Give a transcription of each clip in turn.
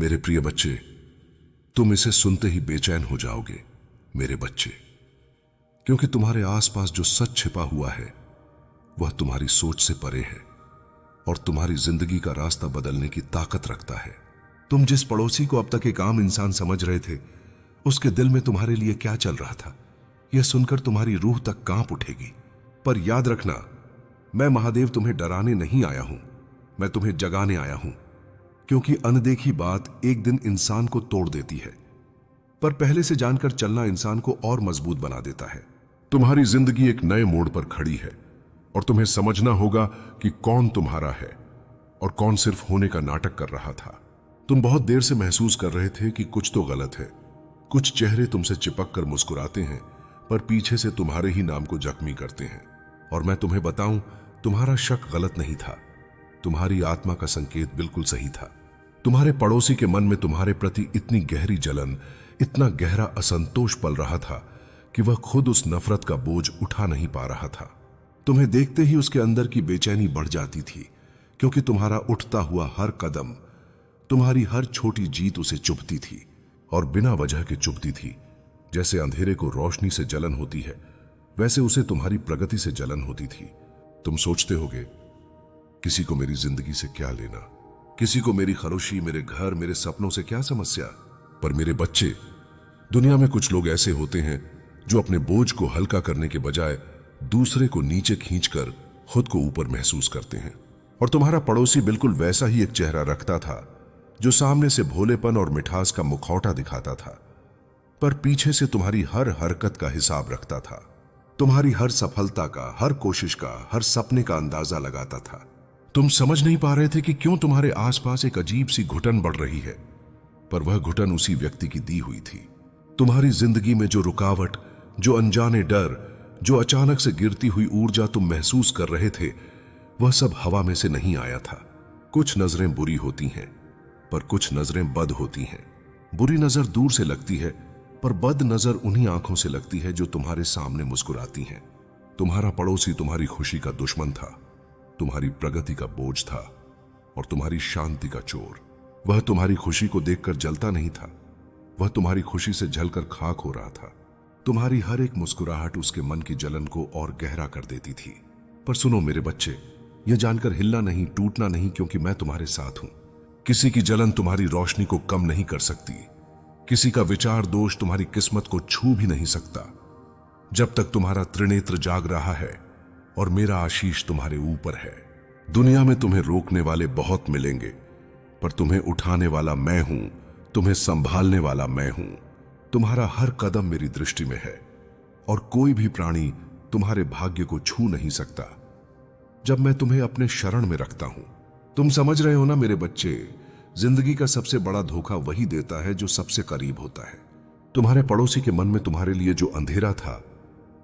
मेरे प्रिय बच्चे, तुम इसे सुनते ही बेचैन हो जाओगे मेरे बच्चे, क्योंकि तुम्हारे आसपास जो सच छिपा हुआ है वह तुम्हारी सोच से परे है और तुम्हारी जिंदगी का रास्ता बदलने की ताकत रखता है। तुम जिस पड़ोसी को अब तक एक आम इंसान समझ रहे थे, उसके दिल में तुम्हारे लिए क्या चल रहा था, यह सुनकर तुम्हारी रूह तक कांप उठेगी। पर याद रखना, मैं महादेव तुम्हें डराने नहीं आया हूं, मैं तुम्हें जगाने आया हूं, क्योंकि अनदेखी बात एक दिन इंसान को तोड़ देती है, पर पहले से जानकर चलना इंसान को और मजबूत बना देता है। तुम्हारी जिंदगी एक नए मोड़ पर खड़ी है और तुम्हें समझना होगा कि कौन तुम्हारा है और कौन सिर्फ होने का नाटक कर रहा था। तुम बहुत देर से महसूस कर रहे थे कि कुछ तो गलत है। कुछ चेहरे तुमसे चिपक कर मुस्कुराते हैं, पर पीछे से तुम्हारे ही नाम को जख्मी करते हैं। और मैं तुम्हें बताऊं, तुम्हारा शक गलत नहीं था, तुम्हारी आत्मा का संकेत बिल्कुल सही था। तुम्हारे पड़ोसी के मन में तुम्हारे प्रति इतनी गहरी जलन, इतना गहरा असंतोष पल रहा था कि वह खुद उस नफरत का बोझ उठा नहीं पा रहा था। तुम्हें देखते ही उसके अंदर की बेचैनी बढ़ जाती थी, क्योंकि तुम्हारा उठता हुआ हर कदम, तुम्हारी हर छोटी जीत उसे चुभती थी, और बिना वजह के चुभती थी। जैसे अंधेरे को रोशनी से जलन होती है, वैसे उसे तुम्हारी प्रगति से जलन होती थी। तुम सोचते होगे, किसी को मेरी जिंदगी से क्या लेना, किसी को मेरी खरोशी, मेरे घर, मेरे सपनों से क्या समस्या। पर मेरे बच्चे, दुनिया में कुछ लोग ऐसे होते हैं जो अपने बोझ को हल्का करने के बजाय दूसरे को नीचे खींचकर खुद को ऊपर महसूस करते हैं। और तुम्हारा पड़ोसी बिल्कुल वैसा ही एक चेहरा रखता था, जो सामने से भोलेपन और मिठास का मुखौटा दिखाता था, पर पीछे से तुम्हारी हर हरकत का हिसाब रखता था, तुम्हारी हर सफलता का, हर कोशिश का, हर सपने का अंदाजा लगाता था। तुम समझ नहीं पा रहे थे कि क्यों तुम्हारे आसपास एक अजीब सी घुटन बढ़ रही है, पर वह घुटन उसी व्यक्ति की दी हुई थी। तुम्हारी जिंदगी में जो रुकावट, जो अनजाने डर, जो अचानक से गिरती हुई ऊर्जा तुम महसूस कर रहे थे, वह सब हवा में से नहीं आया था। कुछ नजरें बुरी होती हैं, पर कुछ नजरें बद होती हैं। बुरी नजर दूर से लगती है, पर बद नजर उन्हीं आंखों से लगती है जो तुम्हारे सामने मुस्कुराती हैं। तुम्हारा पड़ोसी तुम्हारी खुशी का दुश्मन था, तुम्हारी प्रगति का बोझ था और तुम्हारी शांति का चोर। वह तुम्हारी खुशी को देखकर जलता नहीं था, वह तुम्हारी खुशी से जलकर खाक हो रहा था। तुम्हारी हर एक मुस्कुराहट उसके मन की जलन को और गहरा कर देती थी। पर सुनो मेरे बच्चे, यह जानकर हिलना नहीं, टूटना नहीं, क्योंकि मैं तुम्हारे साथ हूं। किसी की जलन तुम्हारी रोशनी को कम नहीं कर सकती, किसी का विचार दोष तुम्हारी किस्मत को छू भी नहीं सकता। जब तक तुम्हारा त्रिनेत्र जाग रहा है और मेरा आशीष तुम्हारे ऊपर है। दुनिया में तुम्हें रोकने वाले बहुत मिलेंगे, पर तुम्हें उठाने वाला मैं हूं, तुम्हें संभालने वाला मैं हूं। तुम्हारा हर कदम मेरी दृष्टि में है और कोई भी प्राणी तुम्हारे भाग्य को छू नहीं सकता जब मैं तुम्हें अपने शरण में रखता हूं। तुम समझ रहे हो ना मेरे बच्चे, जिंदगी का सबसे बड़ा धोखा वही देता है जो सबसे करीब होता है। तुम्हारे पड़ोसी के मन में तुम्हारे लिए जो अंधेरा था,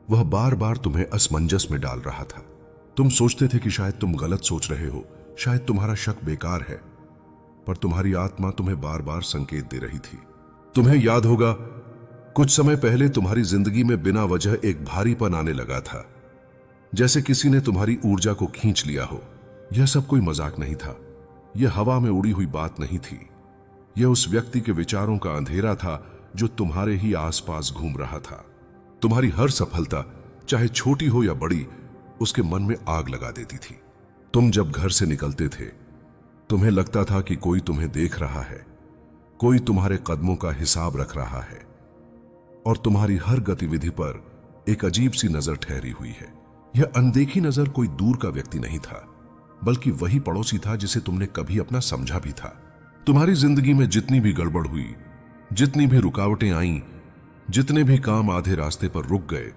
वह बार बार तुम्हें असमंजस में डाल रहा था। तुम सोचते थे कि शायद तुम गलत सोच रहे हो, शायद तुम्हारा शक बेकार है, पर तुम्हारी आत्मा तुम्हें बार बार संकेत दे रही थी। तुम्हें याद होगा, कुछ समय पहले तुम्हारी जिंदगी में बिना वजह एक भारीपन आने लगा था, जैसे किसी ने तुम्हारी ऊर्जा को खींच लिया हो। यह सब कोई मजाक नहीं था, यह हवा में उड़ी हुई बात नहीं थी, यह उस व्यक्ति के विचारों का अंधेरा था जो तुम्हारे ही आसपास घूम रहा था। तुम्हारी हर सफलता, चाहे छोटी हो या बड़ी, उसके मन में आग लगा देती थी। तुम जब घर से निकलते थे, तुम्हें लगता था कि कोई तुम्हें देख रहा है, कोई तुम्हारे कदमों का हिसाब रख रहा है और तुम्हारी हर गतिविधि पर एक अजीब सी नजर ठहरी हुई है। यह अनदेखी नजर कोई दूर का व्यक्ति नहीं था, बल्कि वही पड़ोसी था जिसे तुमने कभी अपना समझा भी था। तुम्हारी जिंदगी में जितनी भी गड़बड़ हुई, जितनी भी रुकावटें आईं, जितने भी काम आधे रास्ते पर रुक गए,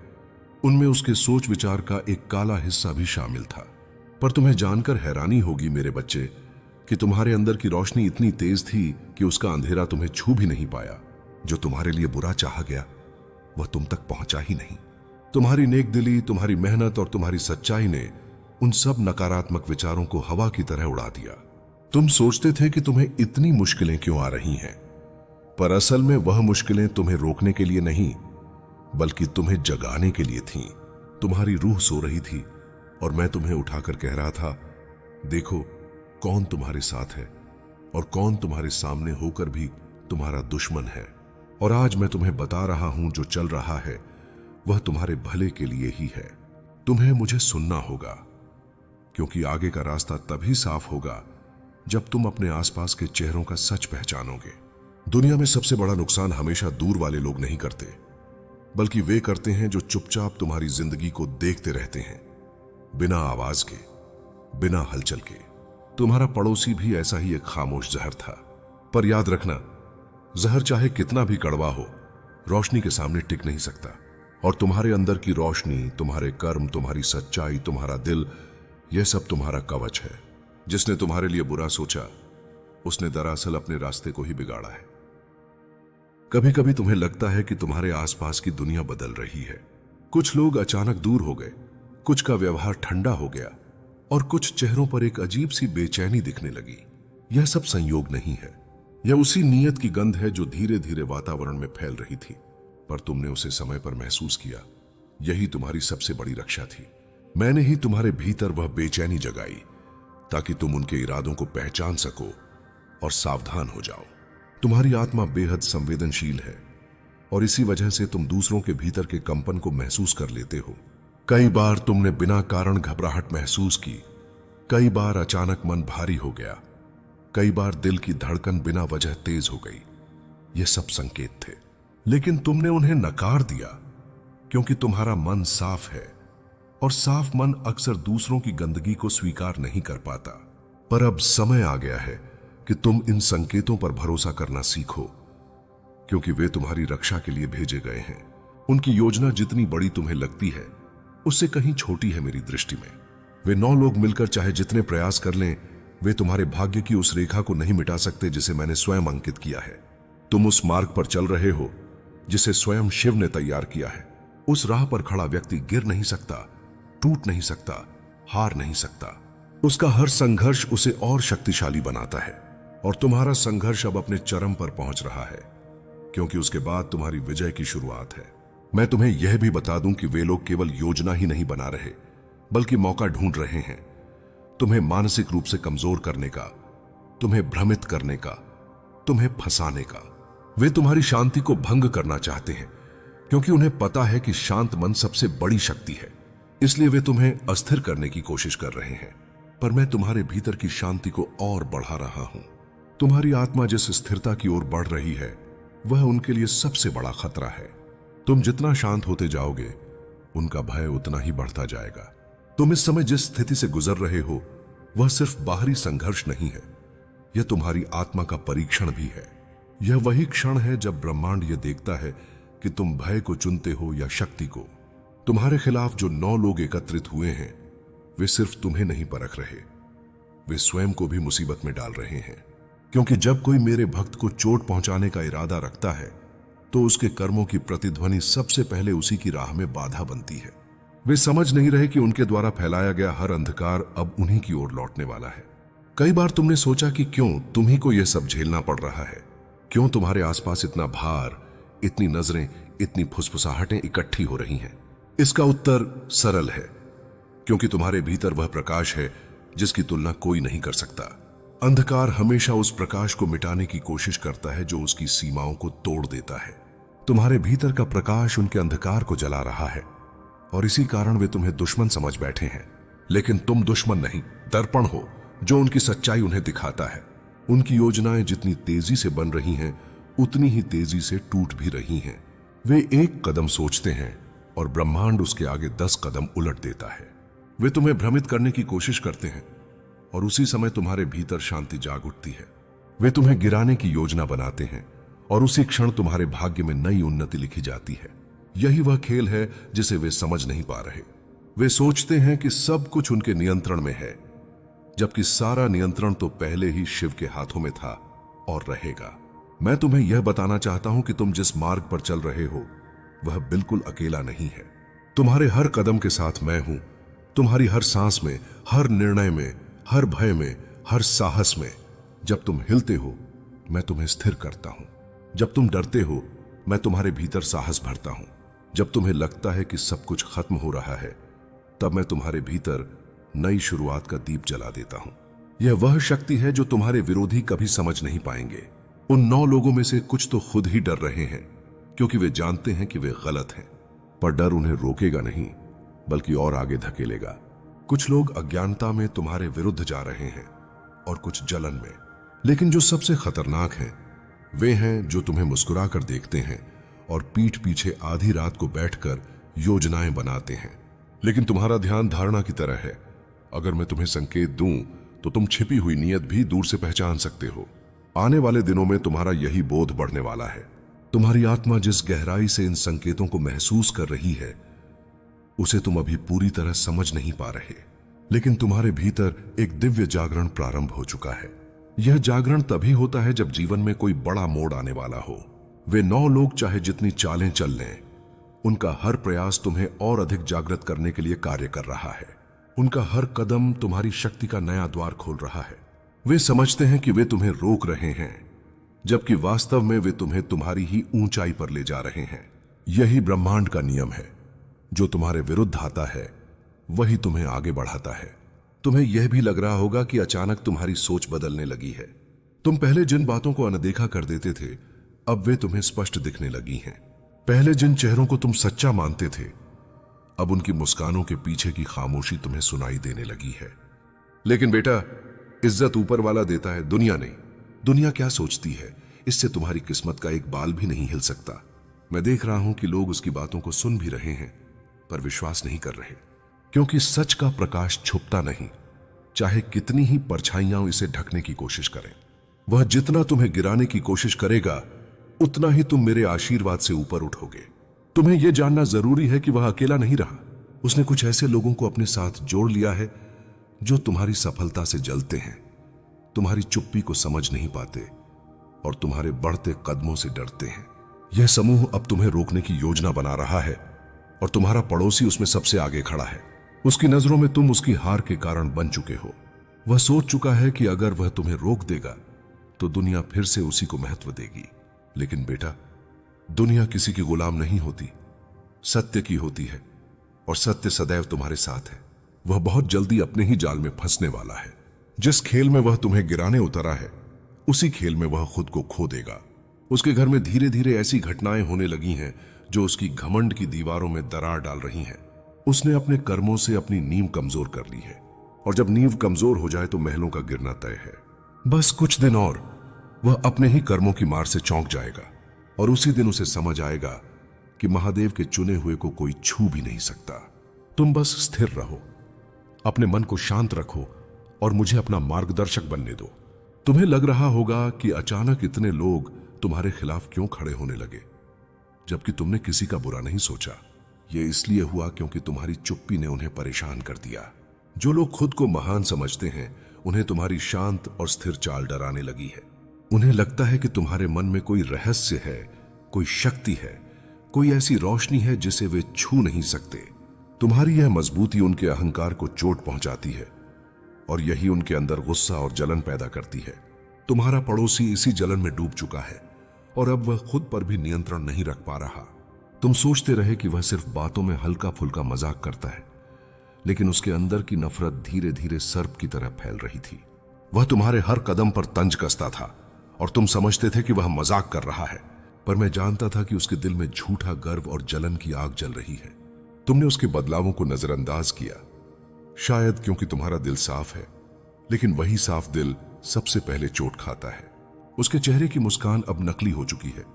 उनमें उसके सोच विचार का एक काला हिस्सा भी शामिल था। पर तुम्हें जानकर हैरानी होगी मेरे बच्चे कि तुम्हारे अंदर की रोशनी इतनी तेज थी कि उसका अंधेरा तुम्हें छू भी नहीं पाया। जो तुम्हारे लिए बुरा चाहा गया, वह तुम तक पहुंचा ही नहीं। तुम्हारी नेकदिली, तुम्हारी मेहनत और तुम्हारी सच्चाई ने उन सब नकारात्मक विचारों को हवा की तरह उड़ा दिया। तुम सोचते थे कि तुम्हें इतनी मुश्किलें क्यों आ रही हैं, पर असल में वह मुश्किलें तुम्हें रोकने के लिए नहीं, बल्कि तुम्हें जगाने के लिए थीं। तुम्हारी रूह सो रही थी और मैं तुम्हें उठाकर कह रहा था, देखो कौन तुम्हारे साथ है, और कौन तुम्हारे सामने होकर भी तुम्हारा दुश्मन है। और आज मैं तुम्हें बता रहा हूं जो चल रहा है वह तुम्हारे भले के लिए ही है। तुम्हें मुझे सुनना होगा, क्योंकि आगे का रास्ता तभी साफ होगा जब तुम अपने आसपास के चेहरों का सच पहचानोगे। दुनिया में सबसे बड़ा नुकसान हमेशा दूर वाले लोग नहीं करते, बल्कि वे करते हैं जो चुपचाप तुम्हारी जिंदगी को देखते रहते हैं, बिना आवाज के, बिना हलचल के। तुम्हारा पड़ोसी भी ऐसा ही एक खामोश जहर था। पर याद रखना, जहर चाहे कितना भी कड़वा हो, रोशनी के सामने टिक नहीं सकता। और तुम्हारे अंदर की रोशनी, तुम्हारे कर्म, तुम्हारी सच्चाई, तुम्हारा दिल, यह सब तुम्हारा कवच है। जिसने तुम्हारे लिए बुरा सोचा, उसने दरअसल अपने रास्ते को ही बिगाड़ा है। कभी कभी तुम्हें लगता है कि तुम्हारे आसपास की दुनिया बदल रही है। कुछ लोग अचानक दूर हो गए, कुछ का व्यवहार ठंडा हो गया, और कुछ चेहरों पर एक अजीब सी बेचैनी दिखने लगी। यह सब संयोग नहीं है, यह उसी नीयत की गंध है जो धीरे धीरे वातावरण में फैल रही थी, पर तुमने उसे समय पर महसूस किया। यही तुम्हारी सबसे बड़ी रक्षा थी। मैंने ही तुम्हारे भीतर वह बेचैनी जगाई, ताकि तुम उनके इरादों को पहचान सको और सावधान हो जाओ। तुम्हारी आत्मा बेहद संवेदनशील है, और इसी वजह से तुम दूसरों के भीतर के कंपन को महसूस कर लेते हो। कई बार तुमने बिना कारण घबराहट महसूस की, कई बार अचानक मन भारी हो गया, कई बार दिल की धड़कन बिना वजह तेज हो गई। ये सब संकेत थे, लेकिन तुमने उन्हें नकार दिया, क्योंकि तुम्हारा मन साफ है, और साफ मन अक्सर दूसरों की गंदगी को स्वीकार नहीं कर पाता। पर अब समय आ गया है कि तुम इन संकेतों पर भरोसा करना सीखो, क्योंकि वे तुम्हारी रक्षा के लिए भेजे गए हैं। उनकी योजना जितनी बड़ी तुम्हें लगती है, उससे कहीं छोटी है मेरी दृष्टि में। वे 9 लोग मिलकर चाहे जितने प्रयास कर लें, वे तुम्हारे भाग्य की उस रेखा को नहीं मिटा सकते जिसे मैंने स्वयं अंकित किया है। तुम उस मार्ग पर चल रहे हो जिसे स्वयं शिव ने तैयार किया है। उस राह पर खड़ा व्यक्ति गिर नहीं सकता, टूट नहीं सकता, हार नहीं सकता। उसका हर संघर्ष उसे और शक्तिशाली बनाता है, और तुम्हारा संघर्ष अब अपने चरम पर पहुंच रहा है, क्योंकि उसके बाद तुम्हारी विजय की शुरुआत है। मैं तुम्हें यह भी बता दूं कि वे लोग केवल योजना ही नहीं बना रहे, बल्कि मौका ढूंढ रहे हैं, तुम्हें मानसिक रूप से कमजोर करने का, तुम्हें भ्रमित करने का, तुम्हें फंसाने का। वे तुम्हारी शांति को भंग करना चाहते हैं, क्योंकि उन्हें पता है कि शांत मन सबसे बड़ी शक्ति है। इसलिए वे तुम्हें अस्थिर करने की कोशिश कर रहे हैं। पर मैं तुम्हारे भीतर की शांति को और बढ़ा रहा हूं। तुम्हारी आत्मा जिस स्थिरता की ओर बढ़ रही है, वह उनके लिए सबसे बड़ा खतरा है। तुम जितना शांत होते जाओगे, उनका भय उतना ही बढ़ता जाएगा। तुम इस समय जिस स्थिति से गुजर रहे हो, वह सिर्फ बाहरी संघर्ष नहीं है, यह तुम्हारी आत्मा का परीक्षण भी है। यह वही क्षण है जब ब्रह्मांड यह देखता है कि तुम भय को चुनते हो या शक्ति को। तुम्हारे खिलाफ जो 9 लोग एकत्रित हुए हैं, वे सिर्फ तुम्हें नहीं परख रहे, वे स्वयं को भी मुसीबत में डाल रहे हैं। क्योंकि जब कोई मेरे भक्त को चोट पहुंचाने का इरादा रखता है, तो उसके कर्मों की प्रतिध्वनि सबसे पहले उसी की राह में बाधा बनती है। वे समझ नहीं रहे कि उनके द्वारा फैलाया गया हर अंधकार अब उन्हीं की ओर लौटने वाला है। कई बार तुमने सोचा कि क्यों तुम्ही को यह सब झेलना पड़ रहा है, क्यों तुम्हारे आसपास इतना भार, इतनी नजरें, इतनी फुसफुसाहटें इकट्ठी हो रही हैं। इसका उत्तर सरल है, क्योंकि तुम्हारे भीतर वह प्रकाश है जिसकी तुलना कोई नहीं कर सकता। अंधकार हमेशा उस प्रकाश को मिटाने की कोशिश करता है जो उसकी सीमाओं को तोड़ देता है। तुम्हारे भीतर का प्रकाश उनके अंधकार को जला रहा है, और इसी कारण वे तुम्हें दुश्मन समझ बैठे हैं। लेकिन तुम दुश्मन नहीं, दर्पण हो जो उनकी सच्चाई उन्हें दिखाता है। उनकी योजनाएं जितनी तेजी से बन रही हैं, उतनी ही तेजी से टूट भी रही हैं। वे एक कदम सोचते हैं और ब्रह्मांड उसके आगे 10 कदम उलट देता है। वे तुम्हें भ्रमित करने की कोशिश करते हैं, और उसी समय तुम्हारे भीतर शांति जाग उठती है। वे तुम्हें गिराने की योजना बनाते हैं, और उसी क्षण तुम्हारे भाग्य में नई उन्नति लिखी जाती है। यही वह खेल है जिसे वे समझ नहीं पा रहे। वे सोचते हैं कि सब कुछ उनके नियंत्रण में है, जबकि सारा नियंत्रण तो पहले ही शिव के हाथों में था और रहेगा। मैं तुम्हें यह बताना चाहता हूं कि तुम जिस मार्ग पर चल रहे हो, वह बिल्कुल अकेला नहीं है। तुम्हारे हर कदम के साथ मैं हूं। तुम्हारी हर सांस में, हर निर्णय में, हर भय में, हर साहस में। जब तुम हिलते हो, मैं तुम्हें स्थिर करता हूं। जब तुम डरते हो, मैं तुम्हारे भीतर साहस भरता हूं। जब तुम्हें लगता है कि सब कुछ खत्म हो रहा है, तब मैं तुम्हारे भीतर नई शुरुआत का दीप जला देता हूं। यह वह शक्ति है जो तुम्हारे विरोधी कभी समझ नहीं पाएंगे। उन 9 लोगों में से कुछ तो खुद ही डर रहे हैं, क्योंकि वे जानते हैं कि वे गलत हैं, पर डर उन्हें रोकेगा नहीं, बल्कि और आगे धकेलेगा। कुछ लोग अज्ञानता में तुम्हारे विरुद्ध जा रहे हैं और कुछ जलन में, लेकिन जो सबसे खतरनाक हैं वे हैं जो तुम्हें मुस्कुराकर देखते हैं और पीठ पीछे आधी रात को बैठकर योजनाएं बनाते हैं। लेकिन तुम्हारा ध्यान धारणा की तरह है। अगर मैं तुम्हें संकेत दूं तो तुम छिपी हुई नीयत भी दूर से पहचान सकते हो। आने वाले दिनों में तुम्हारा यही बोध बढ़ने वाला है। तुम्हारी आत्मा जिस गहराई से इन संकेतों को महसूस कर रही है उसे तुम अभी पूरी तरह समझ नहीं पा रहे, लेकिन तुम्हारे भीतर एक दिव्य जागरण प्रारंभ हो चुका है। यह जागरण तभी होता है जब जीवन में कोई बड़ा मोड़ आने वाला हो। वे 9 लोग चाहे जितनी चालें चल लें, उनका हर प्रयास तुम्हें और अधिक जागृत करने के लिए कार्य कर रहा है। उनका हर कदम तुम्हारी शक्ति का नया द्वार खोल रहा है। वे समझते हैं कि वे तुम्हें रोक रहे हैं, जबकि वास्तव में वे तुम्हें तुम्हारी ही ऊंचाई पर ले जा रहे हैं। यही ब्रह्मांड का नियम है। जो तुम्हारे विरुद्ध आता है वही तुम्हें आगे बढ़ाता है। तुम्हें यह भी लग रहा होगा कि अचानक तुम्हारी सोच बदलने लगी है। तुम पहले जिन बातों को अनदेखा कर देते थे, अब वे तुम्हें स्पष्ट दिखने लगी हैं। पहले जिन चेहरों को तुम सच्चा मानते थे, अब उनकी मुस्कानों के पीछे की खामोशी तुम्हें सुनाई देने लगी है। लेकिन बेटा, इज्जत ऊपर वाला देता है, दुनिया नहीं। दुनिया क्या सोचती है, इससे तुम्हारी किस्मत का एक बाल भी नहीं हिल सकता। मैं देख रहा हूं कि लोग उसकी बातों को सुन भी रहे हैं, पर विश्वास नहीं कर रहे, क्योंकि सच का प्रकाश छुपता नहीं, चाहे कितनी ही परछाइयां इसे ढकने की कोशिश करें। वह जितना तुम्हें गिराने की कोशिश करेगा, उतना ही तुम मेरे आशीर्वाद से ऊपर उठोगे। तुम्हें यह जानना जरूरी है कि वह अकेला नहीं रहा। उसने कुछ ऐसे लोगों को अपने साथ जोड़ लिया है जो तुम्हारी सफलता से जलते हैं, तुम्हारी चुप्पी को समझ नहीं पाते और तुम्हारे बढ़ते कदमों से डरते हैं। यह समूह अब तुम्हें रोकने की योजना बना रहा है और तुम्हारा पड़ोसी उसमें सबसे आगे खड़ा है। उसकी नजरों में तुम उसकी हार के कारण बन चुके हो। वह सोच चुका है कि अगर वह तुम्हें रोक देगा तो दुनिया फिर से उसी को महत्व देगी। लेकिन बेटा, दुनिया किसी की गुलाम नहीं होती, सत्य की होती है, और सत्य सदैव तुम्हारे साथ है। वह बहुत जल्दी अपने ही जाल में फंसने वाला है। जिस खेल में वह तुम्हें गिराने उतरा है, उसी खेल में वह खुद को खो देगा। उसके घर में धीरे धीरे ऐसी घटनाएं होने लगी हैं जो उसकी घमंड की दीवारों में दरार डाल रही हैं। उसने अपने कर्मों से अपनी नींव कमजोर कर ली है, और जब नींव कमजोर हो जाए तो महलों का गिरना तय है। बस कुछ दिन और वह अपने ही कर्मों की मार से चौंक जाएगा, और उसी दिन उसे समझ आएगा कि महादेव के चुने हुए को कोई छू भी नहीं सकता। तुम बस स्थिर रहो, अपने मन को शांत रखो और मुझे अपना मार्गदर्शक बनने दो। तुम्हें लग रहा होगा कि अचानक इतने लोग तुम्हारे खिलाफ क्यों खड़े होने लगे, जबकि तुमने किसी का बुरा नहीं सोचा। यह इसलिए हुआ क्योंकि तुम्हारी चुप्पी ने उन्हें परेशान कर दिया। जो लोग खुद को महान समझते हैं, उन्हें तुम्हारी शांत और स्थिर चाल डराने लगी है। उन्हें लगता है कि तुम्हारे मन में कोई रहस्य है, कोई शक्ति है, कोई ऐसी रोशनी है जिसे वे छू नहीं सकते। तुम्हारी यह मजबूती उनके अहंकार को चोट पहुंचाती है, और यही उनके अंदर गुस्सा और जलन पैदा करती है। तुम्हारा पड़ोसी इसी जलन में डूब चुका है, और अब वह खुद पर भी नियंत्रण नहीं रख पा रहा। तुम सोचते रहे कि वह सिर्फ बातों में हल्का फुल्का मजाक करता है, लेकिन उसके अंदर की नफरत धीरे धीरे सर्प की तरह फैल रही थी। वह तुम्हारे हर कदम पर तंज कसता था, और तुम समझते थे कि वह मजाक कर रहा है, पर मैं जानता था कि उसके दिल में झूठा गर्व और जलन की आग जल रही है। तुमने उसके बदलावों को नजरअंदाज किया, शायद क्योंकि तुम्हारा दिल साफ है, लेकिन वही साफ दिल सबसे पहले चोट खाता है। उसके चेहरे की मुस्कान अब नकली हो चुकी है,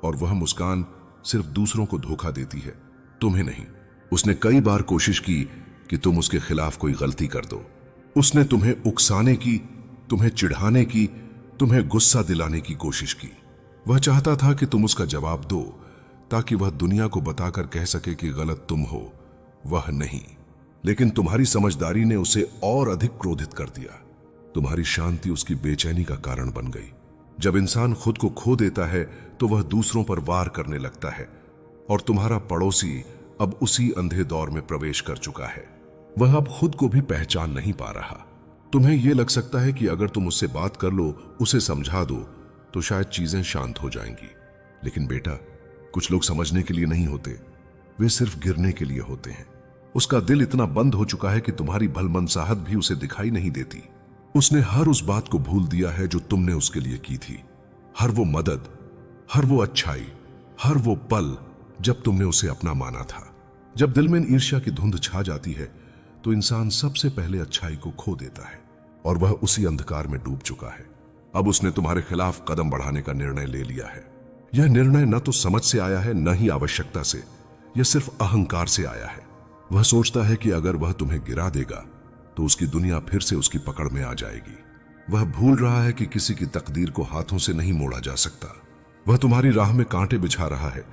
और वह मुस्कान सिर्फ दूसरों को धोखा देती है, तुम्हें नहीं। उसने कई बार कोशिश की कि तुम उसके खिलाफ कोई गलती कर दो। उसने तुम्हें उकसाने की, तुम्हें चिढ़ाने की, तुम्हें गुस्सा दिलाने की कोशिश की। वह चाहता था कि तुम उसका जवाब दो, ताकि वह दुनिया को बताकर कह सके कि गलत तुम हो, वह नहीं। लेकिन तुम्हारी समझदारी ने उसे और अधिक क्रोधित कर दिया। तुम्हारी शांति उसकी बेचैनी का कारण बन गई। जब इंसान खुद को खो देता है तो वह दूसरों पर वार करने लगता है, और तुम्हारा पड़ोसी अब उसी अंधे दौर में प्रवेश कर चुका है। वह अब खुद को भी पहचान नहीं पा रहा। तुम्हें यह लग सकता है कि अगर तुम उससे बात कर लो, उसे समझा दो, तो शायद चीजें शांत हो जाएंगी। लेकिन बेटा, कुछ लोग समझने के लिए नहीं होते, वे सिर्फ गिरने के लिए होते हैं। उसका दिल इतना बंद हो चुका है कि तुम्हारी भलमनसाहत भी उसे दिखाई नहीं देती। उसने हर उस बात को भूल दिया है जो तुमने उसके लिए की थी। हर वो मदद, हर वो अच्छाई, हर वो पल जब तुमने उसे अपना माना था। जब दिल में ईर्ष्या की धुंध छा जाती है तो इंसान सबसे पहले अच्छाई को खो देता है और वह उसी अंधकार में डूब चुका है। अब उसने तुम्हारे खिलाफ कदम बढ़ाने का निर्णय ले लिया है। यह निर्णय न तो समझ से आया है, न ही आवश्यकता से। यह सिर्फ अहंकार से आया है। वह सोचता है कि अगर वह तुम्हें गिरा देगा तो उसकी दुनिया फिर से उसकी पकड़ में आ जाएगी। वह भूल रहा है कि किसी की तकदीर को हाथों से नहीं मोड़ा जा सकता। वह तुम्हारी राह में कांटे बिछा रहा है,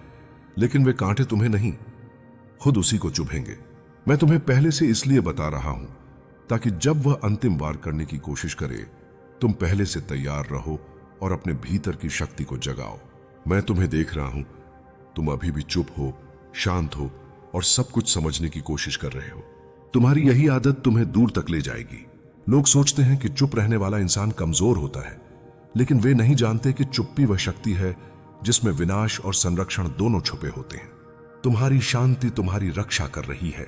लेकिन वे कांटे तुम्हें नहीं, खुद उसी को चुभेंगे। मैं तुम्हें पहले से इसलिए बता रहा हूं ताकि जब वह अंतिम वार करने की कोशिश करे तुम पहले से तैयार रहो और अपने भीतर की शक्ति को जगाओ। मैं तुम्हें देख रहा हूं, तुम अभी भी चुप हो, शांत हो और सब कुछ समझने की कोशिश कर रहे हो। तुम्हारी यही आदत तुम्हें दूर तक ले जाएगी। लोग सोचते हैं कि चुप रहने वाला इंसान कमजोर होता है, लेकिन वे नहीं जानते कि चुप्पी वह शक्ति है जिसमें विनाश और संरक्षण दोनों छुपे होते हैं। तुम्हारी शांति तुम्हारी रक्षा कर रही है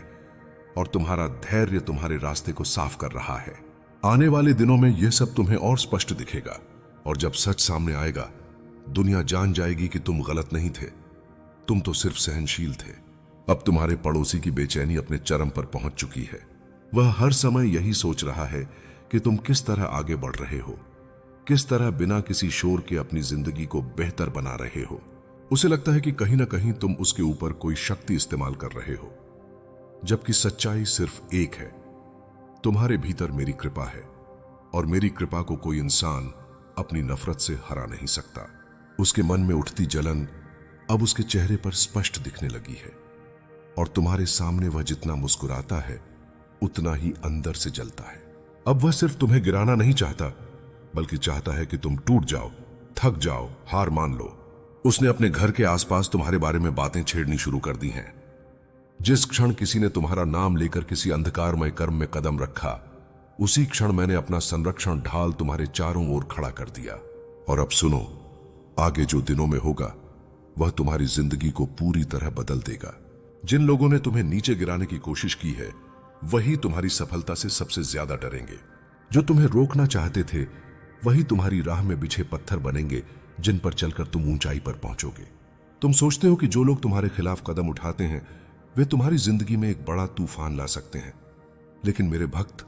और तुम्हारा धैर्य तुम्हारे रास्ते को साफ कर रहा है। आने वाले दिनों में यह सब तुम्हें और स्पष्ट दिखेगा और जब सच सामने आएगा दुनिया जान जाएगी कि तुम गलत नहीं थे, तुम तो सिर्फ सहनशील थे। अब तुम्हारे पड़ोसी की बेचैनी अपने चरम पर पहुंच चुकी है। वह हर समय यही सोच रहा है कि तुम किस तरह आगे बढ़ रहे हो, किस तरह बिना किसी शोर के अपनी जिंदगी को बेहतर बना रहे हो। उसे लगता है कि कहीं ना कहीं तुम उसके ऊपर कोई शक्ति इस्तेमाल कर रहे हो, जबकि सच्चाई सिर्फ एक है। तुम्हारे भीतर मेरी कृपा है और मेरी कृपा को कोई इंसान अपनी नफरत से हरा नहीं सकता। उसके मन में उठती जलन अब उसके चेहरे पर स्पष्ट दिखने लगी है और तुम्हारे सामने वह जितना मुस्कुराता है उतना ही अंदर से जलता है। अब वह सिर्फ तुम्हें गिराना नहीं चाहता, बल्कि चाहता है कि तुम टूट जाओ, थक जाओ, हार मान लो। उसने अपने घर के आसपास तुम्हारे बारे में बातें छेड़नी शुरू कर दी हैं। जिस क्षण किसी ने तुम्हारा नाम लेकर किसी अंधकारमय कर्म में कदम रखा, उसी क्षण मैंने अपना संरक्षण ढाल तुम्हारे चारों ओर खड़ा कर दिया। और अब सुनो, आगे जो दिनों में होगा वह तुम्हारी जिंदगी को पूरी तरह बदल देगा। जिन लोगों ने तुम्हें नीचे गिराने की कोशिश की है वही तुम्हारी सफलता से सबसे ज्यादा डरेंगे। जो तुम्हें रोकना चाहते थे वही तुम्हारी राह में बिछे पत्थर बनेंगे जिन पर चलकर तुम ऊंचाई पर पहुंचोगे। तुम सोचते हो कि जो लोग तुम्हारे खिलाफ कदम उठाते हैं वे तुम्हारी जिंदगी में एक बड़ा तूफान ला सकते हैं, लेकिन मेरे भक्त,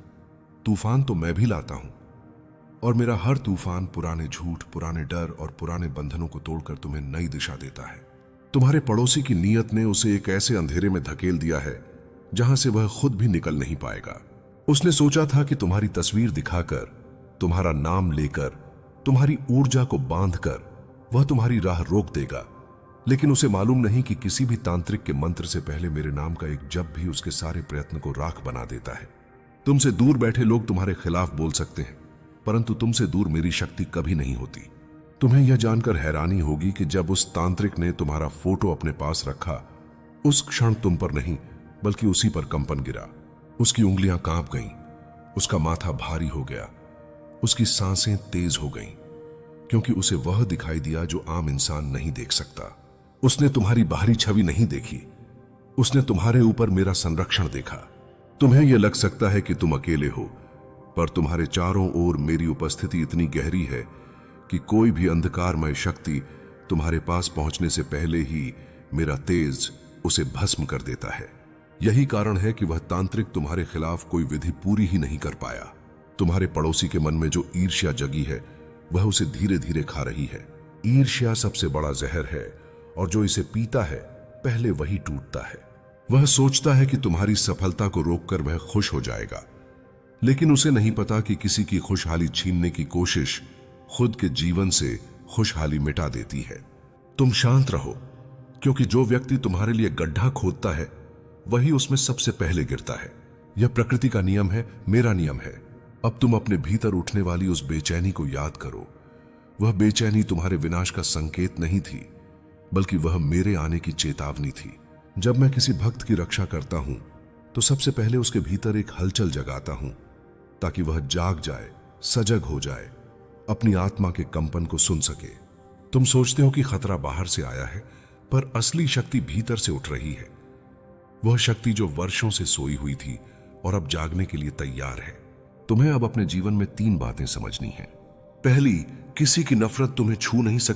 तूफान तो मैं भी लाता हूं और मेरा हर तूफान पुराने झूठ, पुराने डर और पुराने बंधनों को तोड़कर तुम्हें नई दिशा देता है। तुम्हारे पड़ोसी की नीयत ने उसे एक ऐसे अंधेरे में धकेल दिया है जहां से वह खुद भी निकल नहीं पाएगा। उसने सोचा था कि तुम्हारी तस्वीर दिखाकर, तुम्हारा नाम लेकर, तुम्हारी ऊर्जा को बांधकर वह तुम्हारी राह रोक देगा, लेकिन उसे मालूम नहीं कि किसी भी तांत्रिक के मंत्र से पहले मेरे नाम का एक जप भी उसके सारे प्रयत्न को राख बना देता है। तुमसे दूर बैठे लोग तुम्हारे खिलाफ बोल सकते हैं, परंतु तुमसे दूर मेरी शक्ति कभी नहीं होती। तुम्हें यह जानकर हैरानी होगी कि जब उस तांत्रिक ने तुम्हारा फोटो अपने पास रखा, उस क्षण तुम पर नहीं बल्कि उसी पर कंपन गिरा। उसकी उंगलियां कांप गईं, उसका माथा भारी हो गया, उसकी सांसें तेज हो गईं, क्योंकि उसे वह दिखाई दिया जो आम इंसान नहीं देख सकता। उसने तुम्हारी बाहरी छवि नहीं देखी, उसने तुम्हारे ऊपर मेरा संरक्षण देखा। तुम्हें यह लग सकता है कि तुम अकेले हो, पर तुम्हारे चारों ओर मेरी उपस्थिति इतनी गहरी है कि कोई भी अंधकारमय शक्ति तुम्हारे पास पहुंचने से पहले ही मेरा तेज उसे भस्म कर देता है। यही कारण है कि वह तांत्रिक तुम्हारे खिलाफ कोई विधि पूरी ही नहीं कर पाया। तुम्हारे पड़ोसी के मन में जो ईर्ष्या जगी है वह उसे धीरे धीरे खा रही है। ईर्ष्या सबसे बड़ा जहर है और जो इसे पीता है पहले वही टूटता है। वह सोचता है कि तुम्हारी सफलता को रोककर वह खुश हो जाएगा, लेकिन उसे नहीं पता कि किसी की खुशहाली छीनने की कोशिश खुद के जीवन से खुशहाली मिटा देती है। तुम शांत रहो, क्योंकि जो व्यक्ति तुम्हारे लिए गड्ढा खोदता है वही उसमें सबसे पहले गिरता है। यह प्रकृति का नियम है, मेरा नियम है। अब तुम अपने भीतर उठने वाली उस बेचैनी को याद करो। वह बेचैनी तुम्हारे विनाश का संकेत नहीं थी, बल्कि वह मेरे आने की चेतावनी थी। जब मैं किसी भक्त की रक्षा करता हूं तो सबसे पहले उसके भीतर एक हलचल जगाता हूं, ताकि वह जाग जाए, सजग हो जाए, अपनी आत्मा के कंपन को सुन सके। तुम सोचते हो कि खतरा बाहर से आया है, पर असली शक्ति भीतर से उठ रही है। वह शक्ति जो वर्षों से सोई हुई थी और अब जागने के लिए तैयार है। तुम्हें अब अपने जीवन में 3 बातें समझनी हैं। पहली, किसी की नफरत तुम्हें छू नहीं सकती।